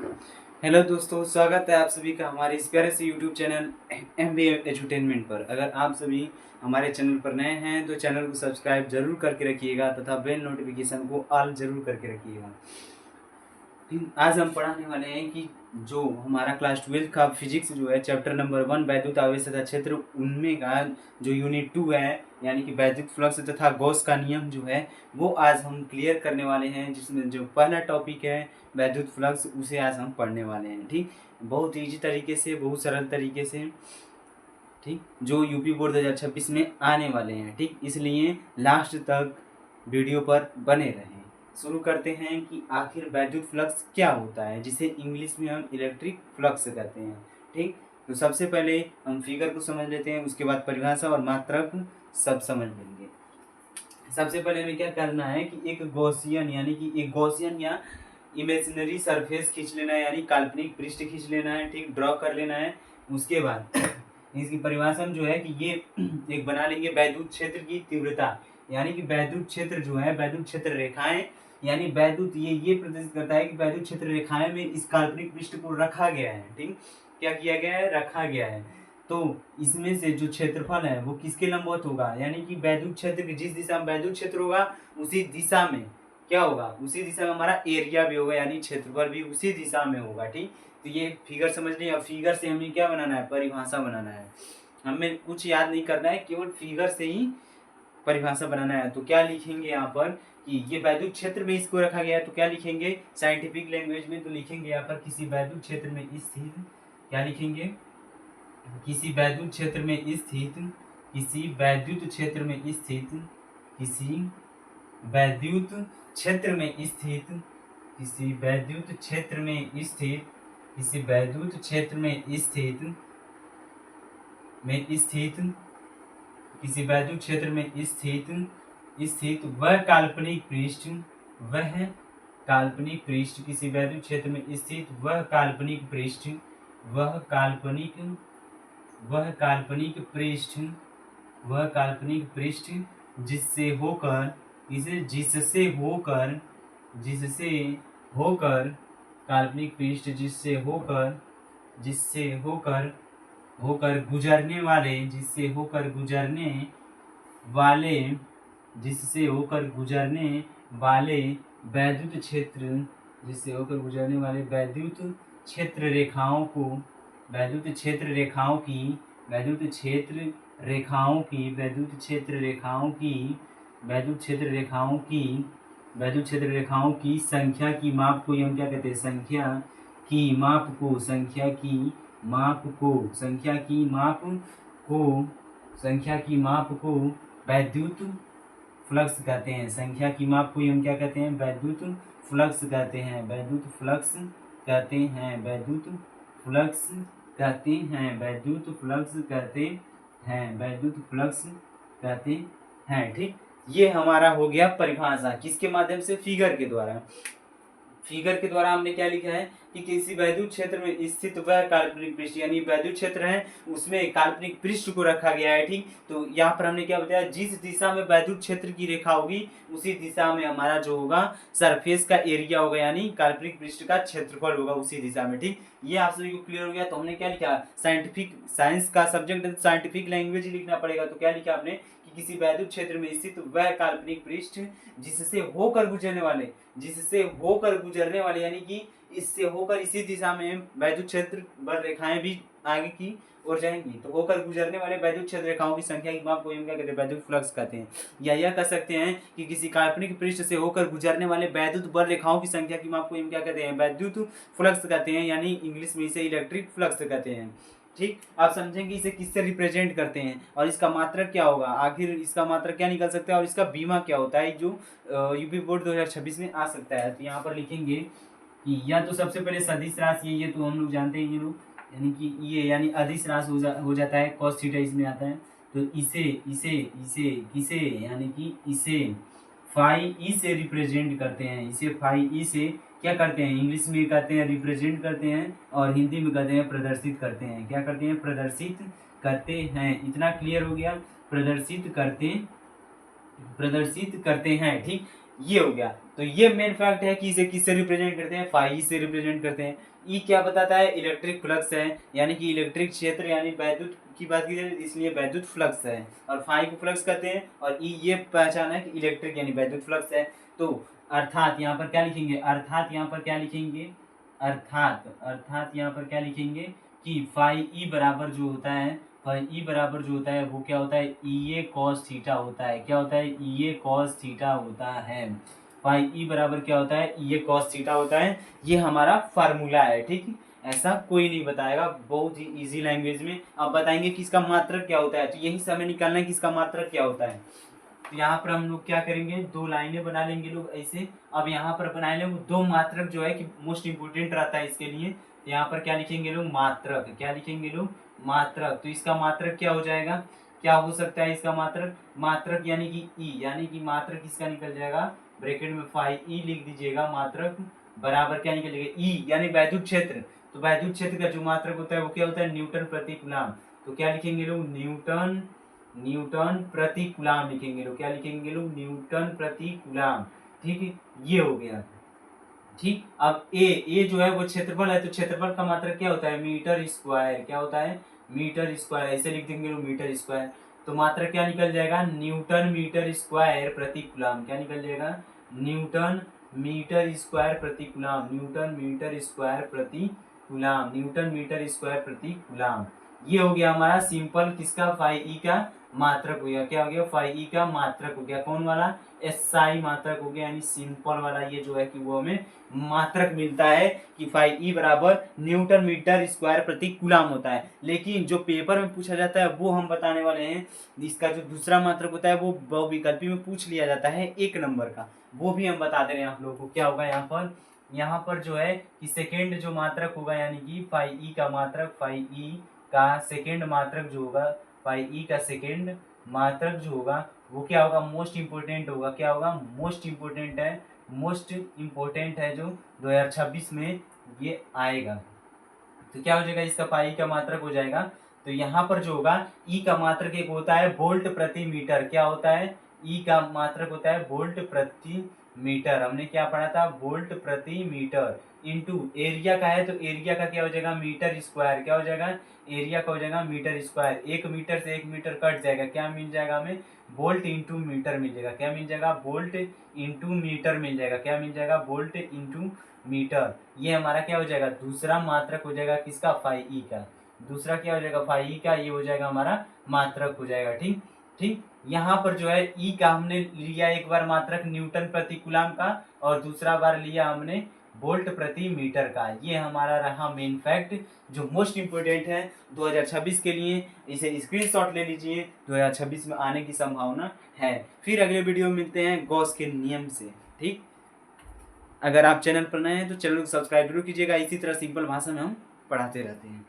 Hello दोस्तों, स्वागत है आप सभी का हमारे इस प्यारे से यूट्यूब चैनल MBA एजुटेनमेंट पर। अगर आप सभी हमारे चैनल पर नए हैं तो चैनल को सब्सक्राइब जरूर करके रखिएगा तथा बेल नोटिफिकेशन को ऑल जरूर करके रखिएगा। आज हम पढ़ाने वाले हैं कि जो हमारा क्लास 12 का फिजिक्स जो है चैप्टर नंबर 1 वैद्युत आवेश तथा क्षेत्र, उनमें का जो यूनिट 2 है यानी कि वैद्युत फ्लक्स तथा गॉस का नियम जो है वो आज हम क्लियर करने वाले हैं। जिसमें जो पहला टॉपिक है वैद्युत फ्लक्स, उसे आज हम पढ़ने वाले हैं। ठीक, बहुत ईजी तरीके से, बहुत सरल तरीके से, ठीक, जो यूपी बोर्ड 2026 में आने वाले हैं। ठीक, इसलिए लास्ट तक वीडियो पर बने रहें। शुरू करते हैं कि आखिर वैद्युत फ्लक्स क्या होता है, जिसे इंग्लिश में हम इलेक्ट्रिक फ्लक्स कहते हैं। ठीक, तो सबसे पहले हम फिगर को समझ लेते हैं, उसके बाद परिभाषा और मात्रक सब समझ लेंगे। सबसे पहले हमें क्या करना है कि एक गॉसियन या इमेजिनरी सरफेस खींच लेना है, यानी काल्पनिक पृष्ठ खींच लेना है। ठीक, ड्रॉ कर लेना है। उसके बाद इसकी परिभाषा जो है कि ये एक बना लेंगे वैद्युत क्षेत्र की तीव्रता, यानी कि वैद्युत क्षेत्र जो है, वैद्युत क्षेत्र रेखाएं, यानी वैद्युत ये प्रदर्शित करता है कि वैद्युत क्षेत्र रेखाएं में इस काल्पनिक पृष्ठ को रखा गया है। ठीक, क्या किया गया है? रखा गया है। तो इसमें से जो क्षेत्रफल है वो किसके लंबवत होगा, यानी कि वैद्युत क्षेत्र की जिस दिशा में वैद्युत क्षेत्र होगा उसी दिशा में क्या होगा, उसी दिशा में हमारा एरिया भी होगा, यानी क्षेत्रफल भी उसी दिशा में होगा। ठीक, तो ये फिगर समझ लिया। अब फिगर से हमें क्या बनाना है? परिभाषा बनाना है। हमें कुछ याद नहीं करना है, केवल फिगर से ही परिभाषा बनाना है। तो क्या लिखेंगे यहाँ पर कि ये वैद्युत क्षेत्र में इसको रखा गया है, तो क्या लिखेंगे साइंटिफिक लैंग्वेज में? तो लिखेंगे यहाँ पर किसी वैद्युत क्षेत्र में स्थित, क्या लिखेंगे? किसी वैद्युत क्षेत्र में स्थित, किसी वैद्युत क्षेत्र में स्थित, किसी वैद्युत क्षेत्र में स्थित, किसी वैद्युत क्षेत्र में स्थित, किसी वैद्युत क्षेत्र में स्थित, किसी वैद्युत क्षेत्र में स्थित वह काल्पनिक पृष्ठ, वह काल्पनिक पृष्ठ, किसी वैद्युत क्षेत्र में स्थित वह काल्पनिक पृष्ठ, वह काल्पनिक पृष्ठ, वह काल्पनिक पृष्ठ जिससे होकर काल्पनिक पृष्ठ जिससे होकर गुजरने वाले वैद्युत क्षेत्र रेखाओं को, वैद्युत क्षेत्र रेखाओं की संख्या की माप को हम क्या कहते हैं? संख्या की माप को वैद्युत फ्लक्स कहते हैं। संख्या की माप को हम क्या कहते हैं? वैद्युत फ्लक्स कहते हैं। वैद्युत फ्लक्स कहते हैं। ठीक, ये हमारा हो गया परिभाषा। किसके माध्यम से? फिगर के द्वारा। फिगर के द्वारा हमने क्या लिखा है कि किसी वैद्युत क्षेत्र में स्थित वह काल्पनिक पृष्ठ, यानी वैद्युत क्षेत्र है उसमें काल्पनिक पृष्ठ को रखा गया है। ठीक, तो यहाँ पर हमने क्या बताया? जिस दिशा में वैद्युत क्षेत्र की रेखा होगी उसी दिशा में हमारा जो होगा सरफेस का एरिया होगा, यानी काल्पनिक पृष्ठ का क्षेत्रफल होगा उसी दिशा में। ठीक, ये आप सभी को क्लियर हो गया। तो हमने क्या लिखा? साइंस का सब्जेक्ट है, साइंटिफिक लैंग्वेज लिखना पड़ेगा। तो क्या लिखा आपने कि किसी वैद्युत क्षेत्र में स्थित वह काल्पनिक पृष्ठ जिससे होकर गुजरने वाले, यानी कि इससे होकर इसी दिशा में वैद्युत क्षेत्र बल रेखाएं भी आगे की ओर जाएंगी, तो होकर गुजरने वाले वैद्युत क्षेत्र रेखाओं की संख्या की माप को हम क्या कहते हैं? वैद्युत फ्लक्स कहते हैं। या यह कह सकते हैं कि किसी काल्पनिक पृष्ठ से होकर गुजरने वाले वैद्युत बल रेखाओं की संख्या की माप को हम क्या कहते हैं? वैद्युत फ्लक्स कहते हैं, यानी इंग्लिश में इसे इलेक्ट्रिक फ्लक्स कहते हैं। ठीक, आप समझेंगे इसे किससे रिप्रेजेंट करते हैं और इसका मात्रक क्या होगा, आखिर इसका मात्रक क्या निकल सकता है और इसका बीमा क्या होता है, जो यूपी बोर्ड 2026 में आ सकता है। तो यहाँ पर लिखेंगे कि या तो सबसे पहले सदिश राशि, ये तो हम लोग जानते हैं, ये लोग यानी कि ये यानी अदिश राशि हो जाता है, cos थीटा इसमें आता है। तो इसे फाई ई से रिप्रेजेंट करते हैं। इसे फाई ई से क्या करते हैं? इंग्लिश में कहते हैं रिप्रेजेंट करते हैं और हिंदी में कहते हैं प्रदर्शित करते हैं। क्या करते हैं? प्रदर्शित करते हैं। इतना क्लियर हो गया? प्रदर्शित करते हैं। ठीक, ये हो गया। तो ये मेन फैक्ट है कि इसे किससे रिप्रेजेंट करते हैं, फाई से रिप्रेजेंट करते हैं। ई क्या बताता है, इलेक्ट्रिक फ्लक्स है, यानी कि इलेक्ट्रिक क्षेत्र यानी वैद्युत की बात की जाए इसलिए वैद्युत फ्लक्स है, और फाई को फ्लक्स कहते हैं, और ई ये पहचान है कि इलेक्ट्रिक यानी वैद्युत फ्लक्स है। तो अर्थात यहाँ पर क्या लिखेंगे, अर्थात यहाँ पर क्या लिखेंगे, अर्थात यहाँ पर क्या लिखेंगे कि फाई ई बराबर जो होता है, फाई ई बराबर जो होता है वो क्या होता है, ई ए कॉस थीटा होता है। क्या होता है, ई ए कॉस थीटा होता है। फाई ई बराबर क्या होता है, ई ए कॉस थीटा होता है। ये हमारा फार्मूला है, ठीक। ऐसा कोई नहीं बताएगा, बहुत ही इजी लैंग्वेज में आप बताएंगे कि इसका मात्रक क्या होता है। तो यही समय निकालना है कि इसका मात्रक क्या होता है। तो यहाँ पर हम लोग क्या करेंगे, दो लाइनें बना लेंगे लोग ऐसे। अब यहाँ पर बना लेंगे दो मात्रक जो है कि मोस्ट इंपोर्टेंट रहता है इसके लिए। यहाँ पर क्या लिखेंगे लोग, मात्रक। क्या लिखेंगे लोग, मात्रक। तो इसका मात्रक क्या हो जाएगा, क्या हो सकता है इसका मात्रक, मात्रक यानी कि ई, यानी कि मात्रक इसका निकल जाएगा, ब्रैकेट में फाई ई लिख दीजिएगा, मात्रक बराबर क्या निकल जाएगा, ई यानी वैद्युत क्षेत्र। तो वैद्युत क्षेत्र का जो मात्रक होता है वो क्या होता है, न्यूटन प्रति कूलम। तो क्या लिखेंगे लोग, न्यूटन प्रति कूलम लिखेंगे लोग। क्या लिखेंगे लोग, न्यूटन प्रति कूलम। ठीक है, ये हो गया। ठीक, अब ए जो है वो क्षेत्रफल है, तो क्षेत्रफल का मात्रक क्या होता है, मीटर स्क्वायर। क्या होता है, मीटर स्क्वायर। ऐसे लिख देंगे लोग, मीटर स्क्वायर। तो मात्रक क्या निकल जाएगा, न्यूटन मीटर स्क्वायर प्रति कूलम। क्या निकल जाएगा, न्यूटन मीटर स्क्वायर प्रति कूलम, न्यूटन मीटर स्क्वायर प्रति कूलम, न्यूटन मीटर स्क्वायर प्रति कूलम। ये हो गया हमारा सिंपल किसका, फाई ई का मात्रक हो गया। क्या हो गया, फाई ई का मात्रक हो गया। कौन वाला, एसआई मात्रक हो गया, यानी सिंपल वाला। ये जो है कि वो हमें मात्रक मिलता है कि फाई ई बराबर न्यूटन मीटर स्क्वायर प्रति कूलम होता है। लेकिन जो पेपर में पूछा जाता है वो हम बताने वाले हैं। इसका जो दूसरा मात्रक होता है वो बहुविकल्पी में पूछ लिया जाता है 1 नंबर का, वो भी हम बता दे रहे हैं आप लोगों को। क्या होगा यहाँ पर जो है कि सेकेंड जो मात्रक होगा, यानी कि फाई ई का मात्रक, फाई ई का सेकेंड मात्रक जो होगा, फाई ई का सेकेंड मात्रक जो होगा वो क्या होगा, मोस्ट इंपोर्टेंट होगा। क्या होगा, मोस्ट इंपोर्टेंट है, मोस्ट इंपोर्टेंट है जो 2026 में ये आएगा। तो क्या हो जाएगा, इसका पाई का मात्रक हो जाएगा। तो यहाँ पर जो होगा, ई का मात्रक एक होता है वोल्ट प्रति मीटर। क्या होता है, ई का मात्रक होता है वोल्ट प्रति मीटर। हमने क्या पढ़ा था, वोल्ट प्रति मीटर। इंटू एरिया का है तो एरिया का क्या हो जाएगा, मीटर स्क्वायर। क्या हो जाएगा, एरिया का हो जाएगा मीटर स्क्वायर। 1 मीटर से 1 मीटर कट जाएगा, क्या मिल जाएगा हमें, वोल्ट इंटू मीटर मिल जाएगा। क्या मिल जाएगा, वोल्ट इंटू मीटर मिल जाएगा। क्या मिल जाएगा, वोल्ट इंटू मीटर। ये हमारा क्या हो जाएगा, दूसरा मात्रक हो जाएगा किसका, फाई ई का। दूसरा क्या हो जाएगा, फाई ई का, ये हो जाएगा हमारा मात्रक हो जाएगा। ठीक ठीक, यहाँ पर जो है ई का हमने लिया एक बार मात्रक न्यूटन प्रति कूलम का, और दूसरा बार लिया हमने वोल्ट प्रति मीटर का। ये हमारा रहा मेन फैक्ट जो मोस्ट इंपोर्टेंट है 2026 के लिए। इसे स्क्रीनशॉट ले लीजिए, 2026 में आने की संभावना है। फिर अगले वीडियो में मिलते हैं गॉस के नियम से। ठीक, अगर आप चैनल पर नए हैं तो चैनल को सब्सक्राइब जरूर कीजिएगा। इसी तरह सिंपल भाषा में हम पढ़ाते रहते हैं।